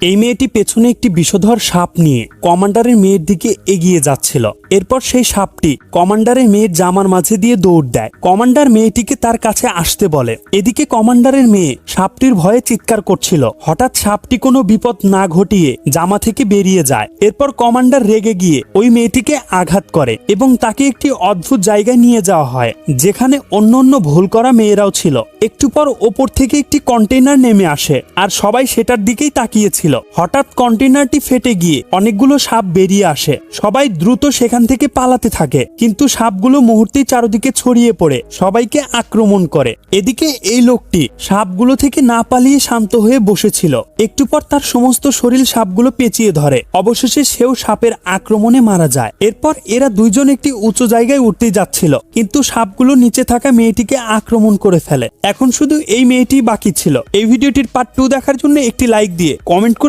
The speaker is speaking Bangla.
এই মেয়েটি পেছনে একটি বিষধর সাপ নিয়ে কমান্ডারের মেয়ের দিকে এগিয়ে যাচ্ছিল। এরপর সেই সাপটি কমান্ডারের মেয়ের জামার মাঝে দিয়ে দৌড় দেয়। কমান্ডার মেয়েটিকে তার কাছে আসতে বলে। এদিকে কমান্ডারের মেয়ে সাপটির ভয়ে চিৎকার করছিল। হঠাৎ সাপটি কোনো বিপদ না ঘটিয়ে জামা থেকে বেরিয়ে যায়। এরপর কমান্ডার রেগে গিয়ে ওই মেয়েটিকে আঘাত করে এবং তাকে একটি অদ্ভুত জায়গায় নিয়ে যাওয়া হয়, যেখানে অন্যান্য ভুল করা মেয়েরাও ছিল। একটু পর ওপর থেকে একটি কন্টেইনার নেমে আসে আর সবাই সেটার দিকেই তাকিয়েছিল। হঠাৎ কন্টেইনারটি ফেটে গিয়ে অনেকগুলো সাপ বেরিয়ে আসে। সবাই দ্রুত সেখান থেকে পালাতে থাকে, কিন্তু সাপগুলো মুহূর্তেই চারদিকে ছড়িয়ে পড়ে সবাইকে আক্রমণ করে। এদিকে এই লোকটি সাপগুলো থেকে না পালিয়ে শান্ত হয়ে বসেছিল। একটু পর তার সমস্ত শরীর সাপগুলো পেঁচিয়ে ধরে। অবশেষে সেও সাপের আক্রমণে মারা যায়। এরপর এরা দুইজন একটি উঁচু জায়গায় উঠতে যাচ্ছিল, কিন্তু সাপগুলো নিচে থাকা মেয়েটিকে আক্রমণ করে ফেলে। এখন শুধু এই মেয়েটি বাকি ছিল। এই ভিডিওটির পার্ট 2 দেখার জন্য একটি লাইক দিয়ে কমেন্ট